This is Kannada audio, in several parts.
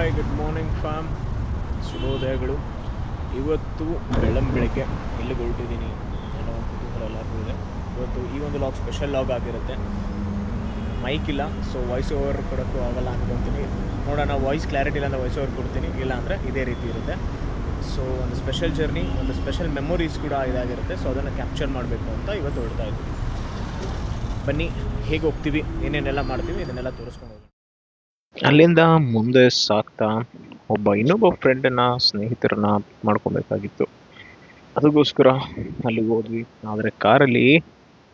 Hi, good morning fam. ಶುಭೋದಯಗಳು. ಇವತ್ತು ಬೆಳಗ್ಗೆ ಎಲ್ಲಿಗೆ ಹೊರಟಿದ್ದೀನಿ ಅನ್ನೋ ಒಂದು ಕುತೂಹಲ ಎಲ್ಲರಿಗೂ ಇದೆ. ಇವತ್ತು ಈ ಒಂದು ಲಾಗ್ ಸ್ಪೆಷಲ್ ಲಾಗ್ ಆಗಿರುತ್ತೆ. ಮೈಕ್ ಇಲ್ಲ, ಸೊ ವಾಯ್ಸ್ ಓವರ್ ಕೊಡೋಕ್ಕೂ ಆಗಲ್ಲ ಅನ್ಕೊತೀನಿ. ನೋಡೋಣ, ವಾಯ್ಸ್ ಕ್ಲಾರಿಟಿ ಇಲ್ಲ ಅಂದರೆ ವಾಯ್ಸ್ ಓವರ್ ಕೊಡ್ತೀನಿ, ಇಲ್ಲ ಅಂದರೆ ಇದೇ ರೀತಿ ಇರುತ್ತೆ. ಸೊ ಒಂದು ಸ್ಪೆಷಲ್ ಜರ್ನಿ, ಒಂದು ಸ್ಪೆಷಲ್ ಮೆಮೊರೀಸ್ ಕೂಡ ಇದಾಗಿರುತ್ತೆ. ಸೊ ಅದನ್ನು ಕ್ಯಾಪ್ಚರ್ ಮಾಡಬೇಕು ಅಂತ ಇವತ್ತು ಹೊರಡ್ತಾ ಇದ್ದೀವಿ. ಬನ್ನಿ, ಹೇಗೆ ಹೋಗ್ತೀವಿ, ಏನೇನೆಲ್ಲ ಮಾಡ್ತೀವಿ, ಇದನ್ನೆಲ್ಲ ತೋರಿಸ್ಕೊಂಡು ಹೋಗೋಣ. ಅಲ್ಲಿಂದ ಮುಂದೆ ಸಾಗ್ತಾ ಇನ್ನೊಬ್ಬ ಫ್ರೆಂಡನ್ನ ಸ್ನೇಹಿತರನ್ನ ಪಿಕ್ ಮಾಡ್ಕೊಬೇಕಾಗಿತ್ತು. ಅದಕ್ಕೋಸ್ಕರ ಅಲ್ಲಿಗೆ ಹೋದ್ವಿ. ಆದರೆ ಕಾರಲ್ಲಿ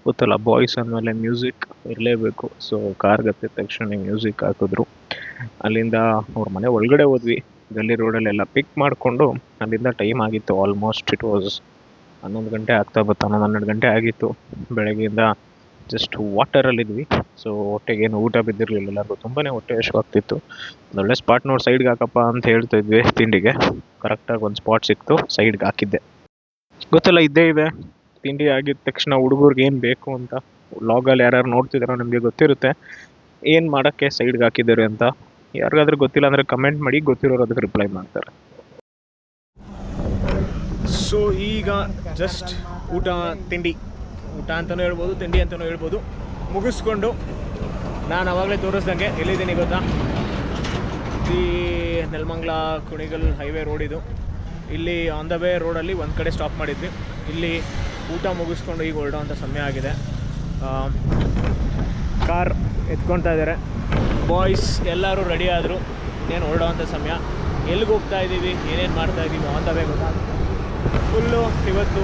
ಗೊತ್ತಲ್ಲ, ಬಾಯ್ಸ್ ಅಂದಮೇಲೆ ಮ್ಯೂಸಿಕ್ ಇರಲೇಬೇಕು. ಸೊ ಕಾರ್ಗೆ ಹತ್ತಿದ ತಕ್ಷಣ ಮ್ಯೂಸಿಕ್ ಹಾಕಿದ್ರು. ಅಲ್ಲಿಂದ ಅವ್ರ ಮನೆ ಒಳಗಡೆ ಹೋದ್ವಿ. ಗಲ್ಲಿ ರೋಡಲ್ಲೆಲ್ಲ ಪಿಕ್ ಮಾಡಿಕೊಂಡು ಅಲ್ಲಿಂದ ಟೈಮ್ ಆಗಿತ್ತು. ಆಲ್ಮೋಸ್ಟ್ ಇಟ್ ವಾಸ್ 11 ಗಂಟೆ ಆಗ್ತಾ ಬತ್ತು, 11-12 ಗಂಟೆ ಆಗಿತ್ತು. ಬೆಳಗ್ಗೆಯಿಂದ ಜಸ್ಟ್ ವಾಟರಲ್ಲಿದ್ವಿ. ಸೊ ಹೊಟ್ಟೆಗೇನು ಊಟ ಬಿದ್ದಿರಲಿಲ್ಲ. ಎಲ್ಲರಿಗೂ ತುಂಬಾ ಹೊಟ್ಟೆ ಹಸಿವಾಗ್ತಿತ್ತು. ಒಂದೊಳ್ಳೆ ಸ್ಪಾಟ್ ನೋಡಿ ಸೈಡ್ಗೆ ಹಾಕಪ್ಪ ಅಂತ ಹೇಳ್ತಾ ಇದ್ವಿ ತಿಂಡಿಗೆ. ಕರೆಕ್ಟಾಗಿ ಒಂದು ಸ್ಪಾಟ್ ಸಿಕ್ತು, ಸೈಡ್ಗೆ ಹಾಕಿದ್ದೆ. ಗೊತ್ತಲ್ಲ, ಇದ್ದೇ ಇದೆ. ತಿಂಡಿ ಆಗಿದ ತಕ್ಷಣ ಹುಡುಗರಿಗೆ ಏನು ಬೇಕು ಅಂತ ಲಾಗಲ್ಲಿ ಯಾರ್ಯಾರು ನೋಡ್ತಿದ್ದಾರೋ ನಿಮಗೆ ಗೊತ್ತಿರುತ್ತೆ ಏನು ಮಾಡೋಕ್ಕೆ ಸೈಡ್ಗೆ ಹಾಕಿದ್ದಾರೆ ಅಂತ. ಯಾರಿಗಾದ್ರೂ ಗೊತ್ತಿಲ್ಲ ಅಂದರೆ ಕಮೆಂಟ್ ಮಾಡಿ, ಗೊತ್ತಿರೋರು ಅದಕ್ಕೆ ರಿಪ್ಲೈ ಮಾಡ್ತಾರೆ. ಸೊ ಈಗ ಜಸ್ಟ್ ಊಟ ಅಂತಲೂ ಹೇಳ್ಬೋದು, ತಿಂಡಿ ಅಂತಲೂ ಹೇಳ್ಬೋದು, ಮುಗಿಸ್ಕೊಂಡು ನಾನು ಆವಾಗಲೇ ತೋರಿಸ್ದಂಗೆ ಎಲ್ಲಿದ್ದೀನಿ ಗೊತ್ತಾ, ಈ ನೆಲಮಂಗಲ ಕುಣಿಗಲ್ ಹೈವೇ ರೋಡ್ ಇದು. ಇಲ್ಲಿ ಆನ್ ದ ವೇ ರೋಡಲ್ಲಿ ಒಂದು ಕಡೆ ಸ್ಟಾಪ್ ಮಾಡಿದ್ವಿ. ಇಲ್ಲಿ ಊಟ ಮುಗಿಸ್ಕೊಂಡು ಈಗ ಹೊರಡೋವಂಥ ಸಮಯ ಆಗಿದೆ. ಕಾರ್ ಎತ್ಕೊಳ್ತಾ ಇದ್ದಾರೆ, ಬಾಯ್ಸ್ ಎಲ್ಲರೂ ರೆಡಿ ಆದರು. ಇನ್ನೇನು ಹೊರಡೋವಂಥ ಸಮಯ. ಎಲ್ಲಿಗೆ ಹೋಗ್ತಾ ಇದ್ದೀವಿ, ಏನೇನು ಮಾಡ್ತಾಯಿದ್ದೀವಿ ಆನ್ ದ ವೇ ಗೊತ್ತಾ. ಫುಲ್ಲು ಇವತ್ತು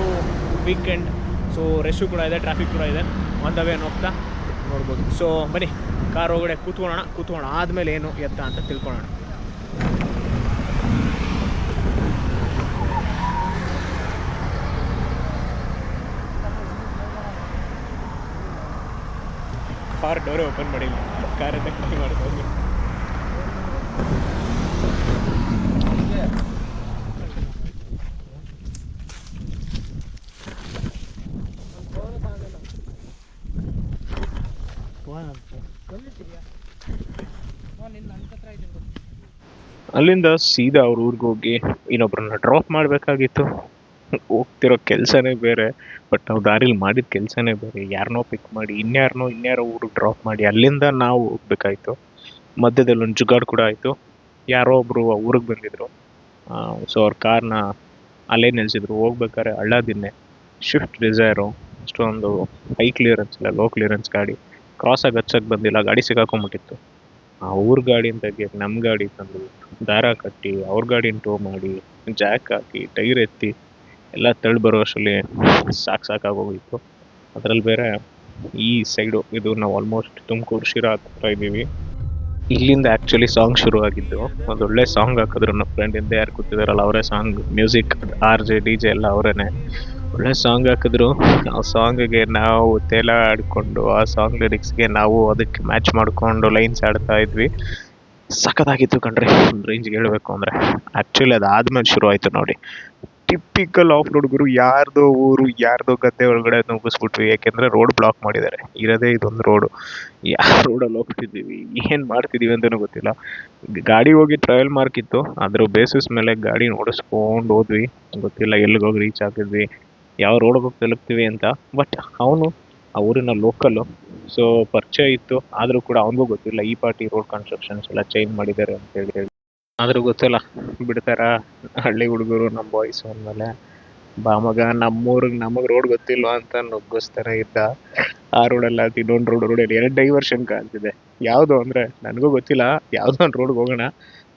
ವೀಕೆಂಡ್, ಸೊ ರಶ್ಶು ಕೂಡ ಇದೆ, ಟ್ರಾಫಿಕ್ ಕೂಡ ಇದೆ. ಆನ್ ದ ವೇ ಹೋಗ್ತಾ ನೋಡ್ಬೋದು. ಸೊ ಬನ್ನಿ, ಕಾರ್ ಒಳಗಡೆ ಕೂತ್ಕೊಳ್ಳೋಣ. ಆದಮೇಲೆ ಏನು ಎತ್ತ ಅಂತ ತಿಳ್ಕೊಳ್ಳೋಣ. ಕಾರ್ ಡೋರೇ ಓಪನ್ ಮಾಡಿಲ್ಲ, ಕಾರನ್ನು ಟ್ರೈ ಮಾಡ್ಬೋದು. ಅಲ್ಲಿಂದ ಸೀದಾ ಅವ್ರ ಊರಿಗೆ ಹೋಗಿ ಇನ್ನೊಬ್ರನ್ನ ಡ್ರಾಪ್ ಮಾಡಬೇಕಾಗಿತ್ತು. ಹೋಗ್ತಿರೋ ಕೆಲಸನೇ ಬೇರೆ, ಬಟ್ ನಾವು ದಾರಿಲಿ ಮಾಡಿದ ಕೆಲಸನೇ ಬೇರೆ. ಯಾರನ್ನೋ ಪಿಕ್ ಮಾಡಿ ಇನ್ಯಾರೋ ಊರಿಗೆ ಡ್ರಾಪ್ ಮಾಡಿ ಅಲ್ಲಿಂದ ನಾವು ಹೋಗ್ಬೇಕಾಯ್ತು. ಮಧ್ಯದಲ್ಲಿ ಒಂದು ಜುಗಾಡ್ ಕೂಡ ಆಯಿತು. ಯಾರೋ ಒಬ್ಬರು ಊರಿಗೆ ಬಂದಿದ್ರು. ಸೊ ಅವ್ರ ಕಾರ್ನ ಅಲ್ಲೇ ನಿಲ್ಲಿಸಿದ್ರು. ಹೋಗ್ಬೇಕಾದ್ರೆ ಹಳ್ಳದಿನ್ನೆ ಶಿಫ್ಟ್ ಡಿಸೈರು, ಅಷ್ಟೊಂದು ಹೈ ಕ್ಲಿಯರೆನ್ಸ್ ಇಲ್ಲ, ಲೋ ಕ್ಲಿಯರೆನ್ಸ್ ಗಾಡಿ. ಕ್ರಾಸಾಗಿ ಹಚ್ಚಕ್ಕೆ ಬಂದಿಲ್ಲ, ಗಾಡಿ ಸಿಗಾಕೊಂಬಿಟ್ಟಿತ್ತು. ಆ ಊರ ಗಾಡಿನ ತೆಗಿಯಕ್ಕೆ ನಮ್ಮ ಗಾಡಿ ತಂದು ದಾರ ಕಟ್ಟಿ ಅವ್ರ ಗಾಡಿನ ಟೋ ಮಾಡಿ ಜಾಕ್ ಹಾಕಿ ಟೈರ್ ಎತ್ತಿ ಎಲ್ಲ ತಳ್ಳಿ ಬರೋ ಅಷ್ಟರಲ್ಲಿ ಸಾಕಾಗೋಗಿತ್ತು. ಅದರಲ್ಲಿ ಬೇರೆ ಈ ಸೈಡು ಇದು ನಾವು ಆಲ್ಮೋಸ್ಟ್ ತುಮಕೂರು ಶಿರಾ ಹತ್ರ ಇದ್ದೀವಿ. ಇಲ್ಲಿಂದ ಆ್ಯಕ್ಚುಲಿ ಸಾಂಗ್ ಶುರು ಆಗಿದ್ದು. ಒಂದೊಳ್ಳೆ ಸಾಂಗ್ ಹಾಕಿದ್ರು ನಮ್ಮ ಫ್ರೆಂಡ್. ಹಿಂದೆ ಯಾರು ಕೂತಿದಾರಲ್ಲ ಅವರೇ ಸಾಂಗ್, ಮ್ಯೂಸಿಕ್ RJ DJ ಎಲ್ಲ ಅವರೇನೆ. ಒಳ್ಳೆ ಸಾಂಗ್ ಹಾಕಿದ್ರು. ಆ ಸಾಂಗಿಗೆ ನಾವು ತೇಲ ಆಡಿಕೊಂಡು, ಆ ಸಾಂಗ್ ಲಿರಿಕ್ಸ್ಗೆ ನಾವು ಅದಕ್ಕೆ ಮ್ಯಾಚ್ ಮಾಡಿಕೊಂಡು ಲೈನ್ಸ್ ಆಡ್ತಾ ಇದ್ವಿ. ಸಖತ್ತಾಗಿತ್ತು ಕಣ್ರಿ, ಒಂದು ರೇಂಜ್ಗೆ ಹೇಳಬೇಕು ಅಂದರೆ. ಆ್ಯಕ್ಚುಲಿ ಅದಾದ್ಮೇಲೆ ಶುರು ಆಯಿತು ನೋಡಿ. ಟಿಪಿಕಲ್ ಆಫ್ ರೋಡ್ ಗುರು. ಯಾರ್ದೋ ಊರು, ಯಾರ್ದೋ ಗದ್ದೆ ಒಳಗಡೆ ನುಗ್ಗಿಸ್ಬಿಟ್ವಿ. ಯಾಕೆಂದರೆ ರೋಡ್ ಬ್ಲಾಕ್ ಮಾಡಿದ್ದಾರೆ. ಇರೋದೇ ಇದೊಂದು ರೋಡು. ಯಾವ ರೋಡಲ್ಲಿ ಹೋಗ್ತಿದ್ದೀವಿ, ಏನು ಮಾಡ್ತಿದ್ದೀವಿ ಅಂತಲೂ ಗೊತ್ತಿಲ್ಲ. ಗಾಡಿ ಹೋಗಿ ಟ್ರಯಲ್ ಮಾರ್ಕ್ ಇತ್ತು, ಅದ್ರ ಬೇಸಿಸ್ ಮೇಲೆ ಗಾಡಿ ಓಡಿಸ್ಕೊಂಡು ಹೋದ್ವಿ. ಗೊತ್ತಿಲ್ಲ ಎಲ್ಲಿಗೆ ಹೋಗಿ ರೀಚ್ ಆಗಿದ್ವಿ, ಯಾವ ರೋಡಿಗೆ ಹೋಗಿ ತಲುಪ್ತೀವಿ ಅಂತ. ಬಟ್ ಅವನು ಆ ಊರಿನ ಲೋಕಲ್ಲು, ಸೊ ಪರಿಚಯ ಇತ್ತು. ಆದರೂ ಕೂಡ ಅವನಿಗೂ ಗೊತ್ತಿಲ್ಲ ಈ ಪಾರ್ಟಿ ರೋಡ್ ಕನ್ಸ್ಟ್ರಕ್ಷನ್ಸ್ ಎಲ್ಲ ಚೇಂಜ್ ಮಾಡಿದ್ದಾರೆ ಅಂತ ಹೇಳಿ. ಆದರೂ ಗೊತ್ತಿಲ್ಲ, ಬಿಡ್ತಾರ ಹಳ್ಳಿ ಹುಡುಗರು ನಮ್ಮ ಬಾಯ್ಸ್ ಅಂದಮೇಲೆ. ಮಗ ನಮ್ಮೂರಿಗೆ ನಮಗೆ ರೋಡ್ ಗೊತ್ತಿಲ್ವಾ ಅಂತ ನುಗ್ಗಿಸ್ತಾನೆ ಇದ್ದ. ಆ ರೋಡಲ್ಲ ಅದು ಇನ್ನೊಂದು ರೋಡಲ್ಲಿ 2 ಡೈವರ್ಷನ್ ಕಾಣ್ತಿದೆ. ಯಾವುದು ಅಂದರೆ ನನಗೂ ಗೊತ್ತಿಲ್ಲ, ಯಾವುದೋ ಒಂದು ರೋಡ್ಗೆ ಹೋಗೋಣ,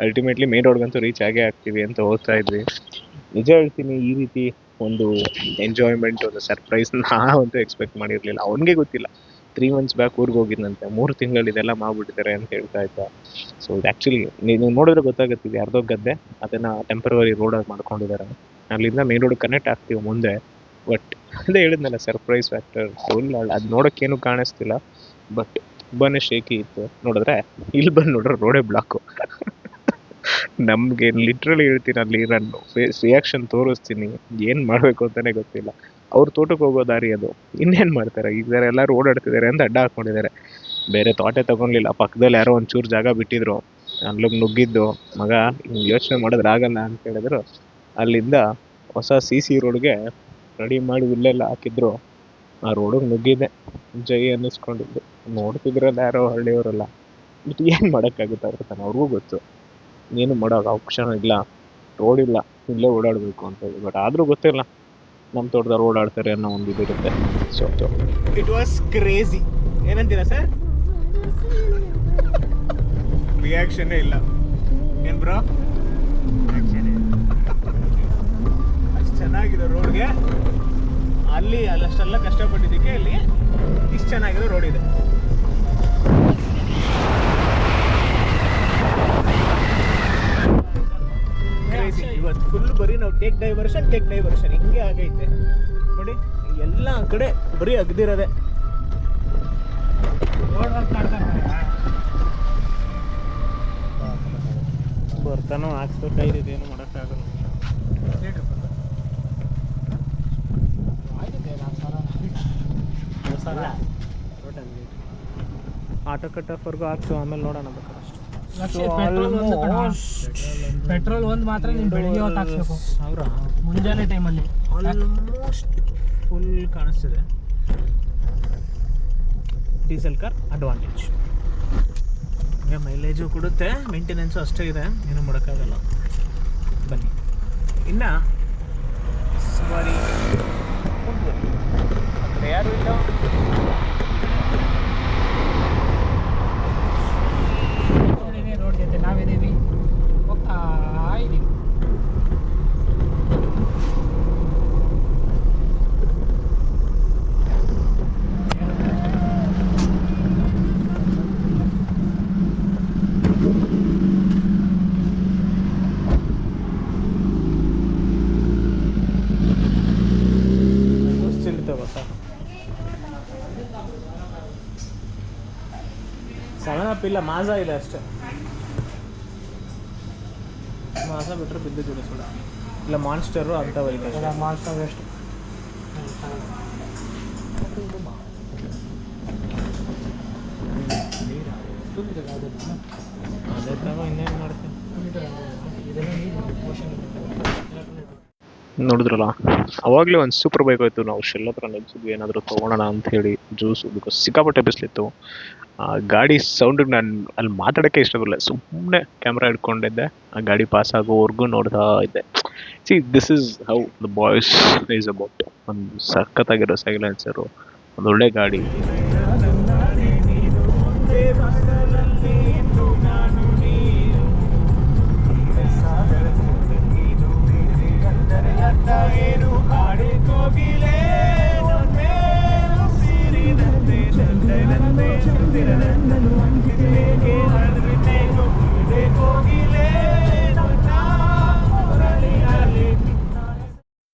ಅಲ್ಟಿಮೇಟ್ಲಿ ಮೇನ್ ರೋಡ್ಗಂತೂ ರೀಚ್ ಆಗೇ ಆಗ್ತೀವಿ ಅಂತ ಹೋಗ್ತಾ ಇದ್ವಿ. ನಿಜ ಹೇಳ್ತೀನಿ, ಈ ರೀತಿ ಒಂದು ಎಂಜಾಯ್ಮೆಂಟ್, ಒಂದು ಸರ್ಪ್ರೈಸ್ ನಾವಂತೂ ಎಕ್ಸ್ಪೆಕ್ಟ್ ಮಾಡಿರಲಿಲ್ಲ. ಅವನಿಗೆ ಗೊತ್ತಿಲ್ಲ, 3 months ಬ್ಯಾಕ್ ಊರಿಗೆ ಹೋಗಿದ್ದಂತೆ, 3 ತಿಂಗಳಲ್ಲಿ ಇದೆಲ್ಲ ಮಾಡ್ಬಿಟ್ಟಿದ್ದಾರೆ ಅಂತ ಹೇಳ್ತಾ ಇದ್ದ. ಸೊ ಇದು ಆ್ಯಕ್ಚುಲಿ ನೀವು ನೋಡಿದ್ರೆ ಗೊತ್ತಾಗುತ್ತೆ, ಯಾರ್ದೋ ಗದ್ದೆ, ಅದನ್ನು ಟೆಂಪರರಿ ರೋಡಾಗಿ ಮಾಡ್ಕೊಂಡಿದ್ದಾರೆ. ಅಲ್ಲಿಂದ ಮೇನ್ ರೋಡ್ ಕನೆಕ್ಟ್ ಆಗ್ತೀವಿ ಮುಂದೆ. ಬಟ್ ಅದೇ ಹೇಳಿದ್ನಲ್ಲ, ಸರ್ಪ್ರೈಸ್ ಫ್ಯಾಕ್ಟರ್ ಫುಲ್. ಅದು ನೋಡೋಕ್ಕೇನು ಕಾಣಿಸ್ತಿಲ್ಲ, ಬಟ್ ತುಂಬಾ ಶೇಕಿ ಇತ್ತು. ನೋಡಿದ್ರೆ ಇಲ್ಲಿ ಬಂದು ನೋಡ್ರೆ ರೋಡೇ ಬ್ಲಾಕು. ನಮಗೆ ಲಿಟ್ರಲಿ ಹೇಳ್ತೀನಿ, ಅಲ್ಲಿ ನಾನು ರಿಯಾಕ್ಷನ್ ತೋರಿಸ್ತೀನಿ, ಏನು ಮಾಡಬೇಕು ಅಂತಲೇ ಗೊತ್ತಿಲ್ಲ. ಅವ್ರ ತೋಟಕ್ಕೆ ಹೋಗೋ ದಾರಿ ಅದು, ಇನ್ನೇನು ಮಾಡ್ತಾರೆ, ಈಗ ಎಲ್ಲರೂ ಓಡಾಡ್ತಿದ್ದಾರೆ ಅಂತ ಅಡ್ಡ ಹಾಕ್ಕೊಂಡಿದ್ದಾರೆ. ಬೇರೆ ತೋಟೆ ತೊಗೊಳ್ಲಿಲ್ಲ, ಪಕ್ಕದಲ್ಲಿ ಯಾರೋ ಒಂಚೂರು ಜಾಗ ಬಿಟ್ಟಿದ್ರು. ಅಲ್ಲಿಗೆ ನುಗ್ಗಿದ್ದು. ಮಗ ಹಿಂಗೆ ಯೋಚನೆ ಮಾಡಿದ್ರೆ ಆಗಲ್ಲ ಅಂತ ಹೇಳಿದ್ರು. ಅಲ್ಲಿಂದ ಹೊಸ ಸಿ ರೋಡ್ಗೆ ರೆಡಿ ಮಾಡಿ ಇಲ್ಲೆಲ್ಲ ಹಾಕಿದ್ರು. ಆ ರೋಡಿಗೆ ನುಗ್ಗಿದ್ದೆ, ಜೈ ಅನ್ನಿಸ್ಕೊಂಡಿದ್ದು. ನೋಡ್ತಿದ್ರಲ್ಲ ಯಾರೋ ಹಳ್ಳಿಯವರೆಲ್ಲ. ಬಟ್ ಏನು ಮಾಡೋಕ್ಕಾಗುತ್ತೆ ಅವ್ರ ತಾನೆ, ಅವ್ರಿಗೂ ಗೊತ್ತು ಏನು ಮಾಡೋಕೆ ಆಪ್ಷನ್ ಇಲ್ಲ, ರೋಡ್ ಇಲ್ಲ, ಇಲ್ಲೇ ಓಡಾಡಬೇಕು ಅಂತ ಹೇಳಿ. ಬಟ್ ಆದರೂ ಗೊತ್ತಿಲ್ಲ, ನಮ್ಮ ತೋಟದವ್ರು ಓಡಾಡ್ತಾರೆ ಅನ್ನೋ ಒಂದು ಇದಿರುತ್ತೆ. So it was crazy. ಏನಂತೀರಾ ಸರ್? ರಿಯಾಕ್ಷನ್ನೇ ಇಲ್ಲ. ಏನ್ ಬ್ರೋ? ಅಷ್ಟು ಚೆನ್ನಾಗಿದೆ ರೋಡ್ಗೆ. ಅಲ್ಲಿ ಅಷ್ಟೆಲ್ಲ ಕಷ್ಟಪಟ್ಟಿದ್ದಕ್ಕೆ ಇಲ್ಲಿ ಇಷ್ಟು ಚೆನ್ನಾಗಿರೋ ರೋಡ್ ಇದೆ. ಇವತ್ತು ಫುಲ್ ಬರೀ ನಾವು ಟೇಕ್ ಡೈವರ್ಷನ್ ಹಿಂಗೆ ಆಗೈತೆ ನೋಡಿ. ಎಲ್ಲ ಕಡೆ ಬರೀ ಅಗ್ದಿರೋದೆ. ಬರ್ತಾನೋ ಹಾಕ್ಸ್ಬೇಕಾಗಿದೆ, ಏನು ಮಾಡೋಕ್ಕಾಗಲ್ಲ. ಆಟೋ ಕಟ್ಟೋವರೆಗೂ ಹಾಕ್ಸು, ಆಮೇಲೆ ನೋಡೋಣ ಬೇಕಾದ್ರೆ. ಪೆಟ್ರೋಲ್ ಒಂದು ಮಾತ್ರ ನೀನು ಬೆಳಿಗ್ಗೆ ಹೊತ್ತು ಹಾಕ್ಸ್ಬೇಕು. ಅವರ ಮುಂಜಾನೆ ಟೈಮಲ್ಲಿ ಆಲ್ಮೋಸ್ಟ್ ಫುಲ್ ಕಾಣಿಸ್ತಿದೆ. Diesel car advantage. ಹಂಗೆ ಮೈಲೇಜು ಕೊಡುತ್ತೆ, ಮೇಂಟೆನೆನ್ಸು ಅಷ್ಟೇ ಇದೆ, ಏನೂ ಮಾಡೋಕ್ಕಾಗಲ್ಲ. ಬನ್ನಿ ಇನ್ನು ಸವಾರಿ ಆ ಕಡೆ ಯಾರು ಇಲ್ಲ. ರೋಡ್ ಜೊತೆ ನಾವಿದ್ದೀವಿ, ಹೋಗ್ತಾ ಇದ್ದೀವಿ. ಸೆವೆನ್ ಅಪ್ ಇಲ್ಲ, ಮಾಜಾ ಇದೆ ಅಷ್ಟೇ. ಮಾಜಾ ಬಿಟ್ಟರೆ ಬಿದ್ದಿದ್ದೀವಿ ಸುಡ, ಇಲ್ಲ ಮಾನ್ಸ್ಟರು ಅಂತ ಬೈಕ್. ಮಾನ್ಸ್ಟರ್ ಎಷ್ಟು ಅದೇ ತಗೋ, ಇನ್ನೇನು ಮಾಡ್ತೀನಿ. ನೋಡಿದ್ರಲ್ಲ, ಅವಾಗಲೇ ಒಂದು ಸೂಪರ್ ಬೈಕ್ ಹೋಯ್ತು. ನಾವು ಶೆಲ್ ಹತ್ರ ನಿಲ್ಸಿದ್ವಿ ಏನಾದರೂ ತೊಗೊಳೋಣ ಅಂತ ಹೇಳಿ, ಜ್ಯೂಸು, ಬಿಕಾಸ್ ಸಿಕ್ಕಾಪಟ್ಟೆ ಬಿಸಿಲಿತ್ತು. ಗಾಡಿ ಸೌಂಡಿಗೆ ನಾನು ಅಲ್ಲಿ ಮಾತಾಡೋಕ್ಕೆ ಇಷ್ಟಪಡಲ್ಲ, ಸುಮ್ಮನೆ ಕ್ಯಾಮ್ರಾ ಹಿಡ್ಕೊಂಡಿದ್ದೆ. ಆ ಗಾಡಿ ಪಾಸ್ ಆಗೋವರೆಗೂ ನೋಡ್ತಾ ಇದ್ದೆ. C, this is how the boys is about. ಒಂದು ಸಖತ್ತಾಗಿರೋ ಸೈಲೆನ್ಸರು, ಒಂದು ಒಳ್ಳೆ ಗಾಡಿ.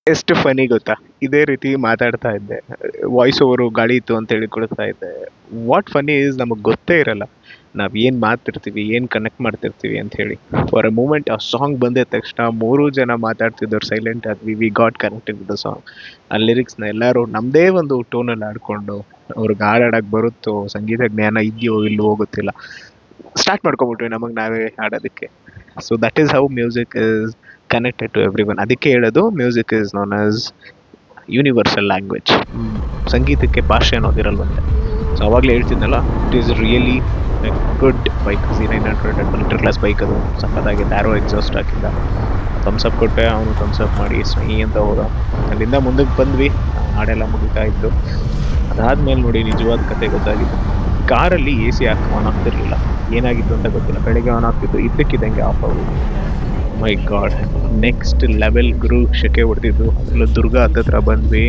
ಎಷ್ಟು ಫನಿ ಗೊತ್ತಾ, ಇದೇ ರೀತಿ ಮಾತಾಡ್ತಾ ಇದ್ದೆ. ವಾಯ್ಸ್ ಓವರು ಗಾಡಿ ಇತ್ತು ಅಂತ ಹೇಳಿ ಕೊಡ್ತಾ ಇದ್ದೆ. ವಾಟ್ ಫನಿ ಈಸ್, ನಮಗೆ ಗೊತ್ತೇ ಇರಲ್ಲ ನಾವು ಏನು ಮಾತಾಡ್ತೀವಿ, ಏನು ಕನೆಕ್ಟ್ ಮಾಡ್ತಿರ್ತೀವಿ ಅಂತ ಹೇಳಿ. ಫಾರ್ ಎ ಮೂಮೆಂಟ್ ಆ ಸಾಂಗ್ ಬಂದಿದ ತಕ್ಷಣ 3 ಜನ ಮಾತಾಡ್ತಿದ್ದವ್ರು ಸೈಲೆಂಟ್ ಆದ್ವಿ. We got connected with the song. ಆ ಲಿರಿಕ್ಸ್ನ ಎಲ್ಲರೂ ನಮ್ಮದೇ ಒಂದು ಟೋನಲ್ಲಿ ಆಡ್ಕೊಂಡು, ಅವ್ರಿಗೆ ಹಾಡಾಡಕ್ಕೆ ಬರುತ್ತೋ, ಸಂಗೀತ ಜ್ಞಾನ ಇದೆಯೋ ಇಲ್ಲವೋ ಗೊತ್ತಿಲ್ಲ, ಸ್ಟಾರ್ಟ್ ಮಾಡ್ಕೊಬಿಟ್ವಿ ನಮಗೆ ನಾವೇ ಹಾಡೋದಕ್ಕೆ. So that is how music is connected to everyone. ಅದಕ್ಕೆ ಹೇಳೋದು music is known as universal language. ಸಂಗೀತಕ್ಕೆ ಭಾಷೆ ಅನ್ನೋದಿರಲ್ವಂತೆ. ಸೊ ಅವಾಗಲೇ ಹೇಳ್ತಿದ್ನಲ್ಲ, it is really good bike. C900 ultra class bike. ಅದು ಸಕ್ಕತ್ತಾಗಿ ಡ್ಯಾರೋ ಎಕ್ಸಾಸ್ಟ್ ಹಾಕಿದ್ದ. ಥಮ್ಸಪ್ ಕೊಟ್ಟೆ, ಅವನು ಥಮ್ಸಪ್ ಮಾಡಿ ಸ್ವೀ ಅಂತ ಹೋದ. ಅಲ್ಲಿಂದ ಮುಂದಕ್ಕೆ ಬಂದ್ವಿ, ಹಾಡೆಲ್ಲ ಮುಗಿತಾ ಇತ್ತು. ಅದಾದಮೇಲೆ ನೋಡಿ ನಿಜವಾದ ಕತೆ ಗೊತ್ತಾಗಿತ್ತು. ಕಾರಲ್ಲಿ AC ಆನ್ ಆಗ್ತಿರ್ಲಿಲ್ಲ, ಏನಾಗಿತ್ತು ಅಂತ ಗೊತ್ತಿಲ್ಲ. ಬೆಳಗ್ಗೆ ಆನ್ ಆಗ್ತಿತ್ತು, ಇದ್ದಕ್ಕಿದ್ದಂಗೆ ಆಫ್ ಆಗೋದು. ಮೈ ಗಾಡ್, ನೆಕ್ಸ್ಟ್ ಲೆವೆಲ್ ಗುರು ಶೆಕೆ ಹೊಡೆದಿದ್ದು. ಅದರಲ್ಲೂ ದುರ್ಗ ಹತ್ತತ್ರ ಬಂದ್ವಿ.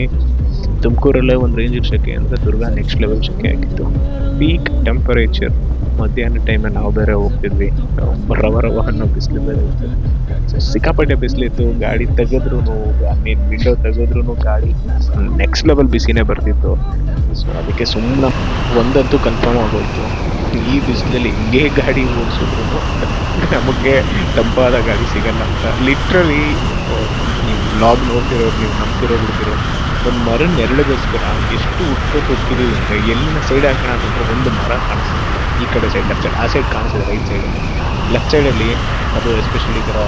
ತುಮಕೂರಲ್ಲೇ ಒಂದು ರೇಂಜಿಗೆ ಶೆಕೆ ಅಂದರೆ ದುರ್ಗ ನೆಕ್ಸ್ಟ್ ಲೆವೆಲ್ ಶೆಕೆ ಆಗಿತ್ತು. Peak temperature. ಮಧ್ಯಾಹ್ನ ಟೈಮಲ್ಲಿ ನಾವು ಬೇರೆ ಹೋಗ್ತಿದ್ವಿ, ರವ ಅನ್ನೋ ಬಿಸಿಲು ಬೇರೆ ಇತ್ತು. ಸೊ ಸಿಕ್ಕಾಪಟ್ಟೆ ಬಿಸಿಲಿತ್ತು. ಗಾಡಿ ತೆಗೆದ್ರೂ, ನೀನು ವಿಂಡೋ ತೆಗೆದ್ರೂ ಗಾಡಿ ನೆಕ್ಸ್ಟ್ ಲೆವೆಲ್ ಬಿಸಿನೇ ಬರ್ತಿತ್ತು. ಸೊ ಅದಕ್ಕೆ ಸುಮ್ಮನೆ ಒಂದಂತೂ ಕನ್ಫರ್ಮ್ ಆಗೋಯ್ತು, ಈ ಬಿಸಿಲಲ್ಲಿ ಹಿಂಗೆ ಗಾಡಿ ಓಡಿಸಿದ್ರು ನಮಗೆ ತಂಪಾದ ಗಾಡಿ ಸಿಗಲ್ಲ ಅಂತ. ಲಿಟ್ರಲಿ ನೀವು ಬ್ಲಾಗ್ ನೋಡ್ತಿರೋರು, ನೀವು ನಂಬ್ತಿರೋ ಬಿಡ್ತಿರೋ, ಒಂದು ಮರ ನೆರಳಿಗೋಸ್ಕರ ಎಷ್ಟು ಉಟ್ಕೊಟ್ಟು ಹೋಗ್ತಿದ್ದೀವಿ ಅಂದರೆ, ಎಲ್ಲಿನ ಸೈಡ್ ಹಾಕೋಣ ಅಂತಂದ್ರೆ ಒಂದು ಮರ ಕಾಣಿಸ್ತದೆ. ಈ ಕಡೆ ಸೈಡ್ ಲೆಫ್ಟ್ ಸೈಡ್, ಆ ಸೈಡ್ ಕಾಣಿಸಿದೆ ರೈಟ್ ಸೈಡಲ್ಲಿ. ಲೆಫ್ಟ್ ಸೈಡಲ್ಲಿ ಅದು ಎಸ್ಪೆಷಲಿ ಈ ಥರ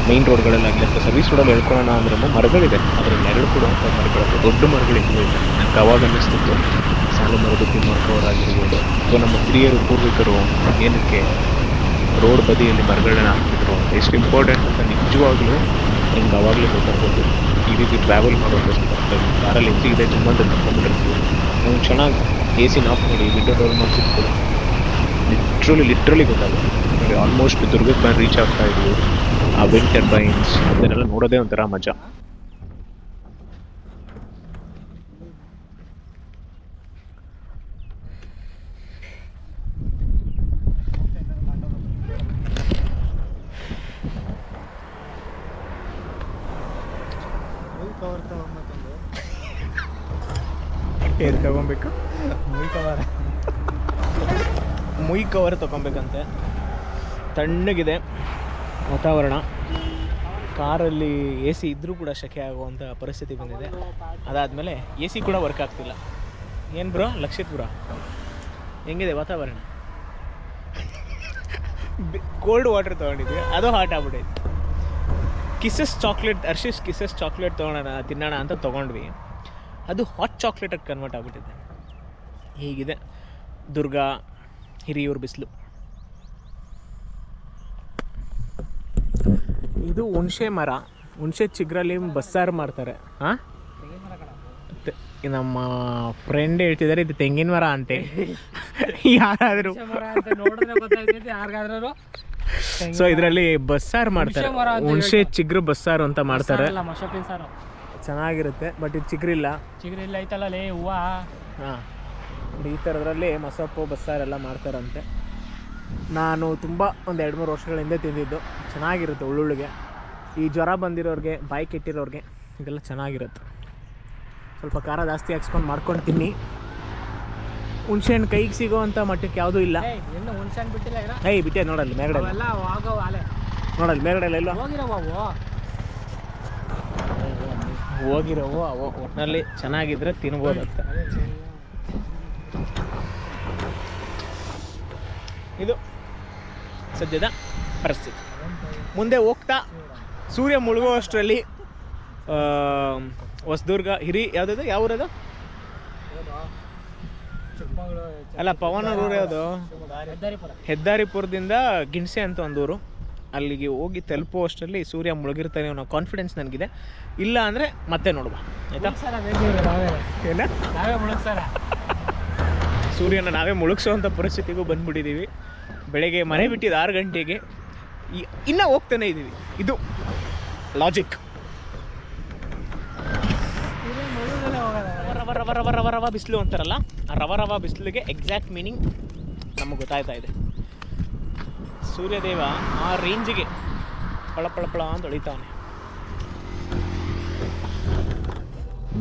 ಮೈನ್ ರೋಡ್ಗಳಲ್ಲಾಗಲಿ ಅಥವಾ ಸರ್ವಿಸ್ ರೋಡಲ್ಲಿ ಹೇಳ್ಕೊಳ್ಳೋಣ ಅಂದ್ರೂ ಮರಗಳಿದೆ, ಅದರ ನೆರಳು ಕೊಡುವಂಥ ಮರಗಳು, ದೊಡ್ಡ ಮರಗಳಿಗೂ ಇದೆ. ನನಗೆ ಅವಾಗ ಅನ್ನಿಸ್ತಿತ್ತು ಸಾಲು ಮರದ ತಿಮ್ಮಕ್ಕವರಾಗಿರ್ಬೋದು ಅಥವಾ ನಮ್ಮ ಹಿರಿಯರು ಪೂರ್ವಿಕರು ಏನಕ್ಕೆ ರೋಡ್ ಬದಿಯಲ್ಲಿ ಮರಗಳನ್ನ ಹಾಕ್ತಿದ್ರು ಅಂತ, ಎಷ್ಟು ಇಂಪಾರ್ಟೆಂಟ್ ಅಂತ ನಿಜವಾಗ್ಲೂ ನಿಮ್ಗೆ ಅವಾಗಲೇ ಗೊತ್ತಾಗ್ಬೋದು. ಈ ರೀತಿ ಟ್ರಾವೆಲ್ ಮಾಡೋದು ಕಾರಲ್ಲಿ ಇದೆ ತುಂಬ ಅಂತ ತಗೊಂಡ್ಬಿಟ್ಟಿರ್ತೀವಿ. ನಾವು ಚೆನ್ನಾಗಿ AC ಆಫ್ ಮಾಡಿ ವಿಂಡೋ ಡೋರ್ ಮಾಡಿಸಿರ್ತೀವಿ, ಲಿಟ್ರಲಿ ಗೊತ್ತಾಗುತ್ತೆ. ನೋಡಿ ಆಲ್ಮೋಸ್ಟ್ ದುರ್ಗಕ್ಕೆ ಬಂದು ರೀಚ್ ಆಗ್ತಾ ಇದ್ವಿ. ಆ ವಿಂಡ್ ಟರ್ಬೈನ್ಸ್ ಅದನ್ನೆಲ್ಲ ನೋಡೋದೇ ಒಂಥರ ಮಜಾ. ಏನು ತಗೊಬೇಕು? ಮುಯ್ ಕವರ್ ತೊಗೊಬೇಕಂತೆ. ತಣ್ಣಗಿದೆ ವಾತಾವರಣ, ಕಾರಲ್ಲಿ AC ಇದ್ದರೂ ಕೂಡ ಶೆಕೆ ಆಗುವಂಥ ಪರಿಸ್ಥಿತಿ ಬಂದಿದೆ. ಅದಾದಮೇಲೆ AC ಕೂಡ ವರ್ಕ್ ಆಗ್ತಿಲ್ಲ. ಏನು ಬ್ರೋ ಲಕ್ಷಿತ್ ಬ್ರೋ, ಹೆಂಗಿದೆ ವಾತಾವರಣ? ಕೋಲ್ಡ್ ವಾಟರ್ ತೊಗೊಂಡಿದ್ವಿ, ಅದು ಹಾಟ್ ಆಗ್ಬಿಟ್ಟೈತೆ. ಕಿಸಸ್ ಚಾಕ್ಲೇಟ್, ಹರ್ಷಿಸ್ ಕಿಸಸ್ ಚಾಕ್ಲೇಟ್ ತಿನ್ನೋಣ ಅಂತ ತೊಗೊಂಡ್ವಿ, ಅದು ಹಾಟ್ ಚಾಕ್ಲೇಟಾಗಿ ಕನ್ವರ್ಟ್ ಆಗಿಬಿಟ್ಟಿದೆ. ಹೀಗಿದೆ ದುರ್ಗ ಹಿರಿಯೂರು ಬಿಸಿಲು. ಇದು ಹುಣಸೆ ಮರ, ಹುಣಸೆ ಚಿಗ್ರಲ್ಲಿ ಬಸ್ಸಾರು ಮಾಡ್ತಾರೆ. ಹಾಂ, ನಮ್ಮ ಫ್ರೆಂಡ್ ಹೇಳ್ತಿದ್ದಾರೆ ಇದು ತೆಂಗಿನ ಮರ ಅಂತೆ. ಯಾರಾದರೂ ಸೊ ಇದರಲ್ಲಿ ಬಸ್ಸಾರು ಮಾಡ್ತಾರೆ, ಹುಣಸೆ ಚಿಗ್ರು ಬಸ್ಸಾರು ಅಂತ ಮಾಡ್ತಾರೆ. ಚೆನ್ನಾಗಿರುತ್ತೆ, ಬಟ್ ಇದು ಚಿಗ್ರಿಲ್ಲ ಐತಲ್ಲ ಲೇ ಹೂವು. ಹಾಂ, ಈ ಥರದ್ರಲ್ಲಿ ಮಸಪ್ಪು ಬಸ್ಸಾರೆಲ್ಲ ಮಾಡ್ತಾರಂತೆ. ನಾನು ತುಂಬ ಒಂದು 2-3 ವರ್ಷಗಳ ಹಿಂದೆ ತಿಂದಿದ್ದು, ಚೆನ್ನಾಗಿರುತ್ತೆ. ಉಳ್ಳುಳ್ಳಿಗೆ ಈ ಜ್ವರ ಬಂದಿರೋರಿಗೆ, ಬಾಯಿ ಕೆಟ್ಟಿರೋರಿಗೆ ಇದೆಲ್ಲ ಚೆನ್ನಾಗಿರುತ್ತೆ. ಸ್ವಲ್ಪ ಖಾರ ಜಾಸ್ತಿ ಹಾಕ್ಸ್ಕೊಂಡು ಮಾಡ್ಕೊಂಡು ತಿನ್ನಿ. ಹುಣ್ಸೆಹಣ್ಣು ಕೈಗೆ ಸಿಗೋ ಅಂಥ ಮಟ್ಟಕ್ಕೆ ಯಾವುದೂ ಇಲ್ಲ. ಹುಣ್ಸೆಹಣ್ಣು ಬಿಟ್ಟಿಲ್ಲ, ಬಿಟ್ಟೆ ನೋಡಲ್ಲಿ ಮೇಲ್ಗಡೆ, ನೋಡಲ್ಲಿ ಮೇಲ್ಗಡೆ ಎಲ್ಲ ಹೋಗಿರೋವು ಅವು ಒಟ್ಟಿನಲ್ಲಿ ಚೆನ್ನಾಗಿದ್ರೆ ತಿನ್ಬೋದಂತ. ಇದು ಸದ್ಯದ ಪರಿಸ್ಥಿತಿ. ಮುಂದೆ ಹೋಗ್ತಾ ಸೂರ್ಯ ಮುಳುಗುವಷ್ಟರಲ್ಲಿ ಹೊಸದುರ್ಗ ಯಾವುದದು, ಯಾವ ಊರದು? ಅಲ್ಲ, ಪವನೂರು ಊರು ಯಾವುದು? ಹೆದ್ದಾರಿಪುರದಿಂದ ಗಿಣಸೆ ಅಂತ ಒಂದು ಊರು. ಅಲ್ಲಿಗೆ ಹೋಗಿ ತಲುಪುವಷ್ಟರಲ್ಲಿ ಸೂರ್ಯ ಮುಳುಗಿರ್ತಾನೆ ಅನ್ನೋ ಕಾನ್ಫಿಡೆನ್ಸ್ ನನಗಿದೆ. ಇಲ್ಲ ಅಂದರೆ ಮತ್ತೆ ನೋಡುವ, ಆಯಿತಾ? ಏನ ಸೂರ್ಯನ ನಾವೇ ಮುಳುಗಿಸೋವಂಥ ಪರಿಸ್ಥಿತಿಗೂ ಬಂದ್ಬಿಟ್ಟಿದ್ದೀವಿ. ಬೆಳಗ್ಗೆ ಮನೆ ಬಿಟ್ಟಿದ್ದು 6 ಗಂಟೆಗೆ, ಇನ್ನೂ ಹೋಗ್ತಾನೆ ಇದ್ದೀವಿ. ಇದು ಲಾಜಿಕ್. ರವ ಬಿಸಿಲು ಅಂತಾರಲ್ಲ, ಆ ರವ ಬಿಸಿಲಿಗೆ ಎಕ್ಸಾಕ್ಟ್ ಮೀನಿಂಗ್ ನಮಗೆ ಗೊತ್ತಾಯ್ತಾ ಇದೆ. ಸೂರ್ಯದೇವ ಆ ರೇಂಜಿಗೆ ಪಳ ಅಂತ ಹೊಳಿತಾವನೆ.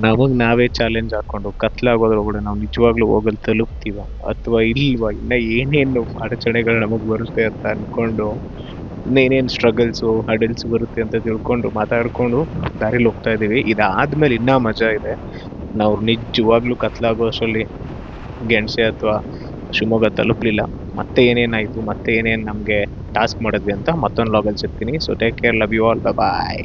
ನಮಗೆ ನಾವೇ ಚಾಲೆಂಜ್ ಹಾಕ್ಕೊಂಡು ಕತ್ಲಾಗೋದ್ರೊಳಗಡೆ ನಾವು ನಿಜವಾಗ್ಲೂ ಹೋಗಲು ತಲುಪ್ತೀವ ಅಥವಾ ಇಲ್ವಾ, ಇನ್ನು ಏನೇನು ಅಡಚಣೆಗಳು ನಮಗೆ ಬರುತ್ತೆ ಅಂತ ಅಂದ್ಕೊಂಡು, ಇನ್ನೇನೇನು ಸ್ಟ್ರಗಲ್ಸು ಹಡಲ್ಸ್ ಬರುತ್ತೆ ಅಂತ ತಿಳ್ಕೊಂಡು ಮಾತಾಡಿಕೊಂಡು ದಾರಿಲಿ ಹೋಗ್ತಾ ಇದ್ದೀವಿ. ಇದಾದ್ಮೇಲೆ ಇನ್ನೂ ಮಜಾ ಇದೆ. ನಾವು ನಿಜವಾಗ್ಲೂ ಕತ್ಲಾಗೋ ಅಷ್ಟರಲ್ಲಿ ಗೆಣಸೆ ಅಥವಾ ಶಿವಮೊಗ್ಗ ತಲುಪಲಿಲ್ಲ. ಮತ್ತೆ ಏನೇನಾಯಿತು, ಮತ್ತೆ ಏನೇನು ನಮಗೆ ಟಾಸ್ಕ್ ಮಾಡಿದ್ವಿ ಅಂತ ಮತ್ತೊಂದು ಲಾಗಲ್ಲಿ ಸಿಗ್ತೀನಿ. So take care, love you all, bye.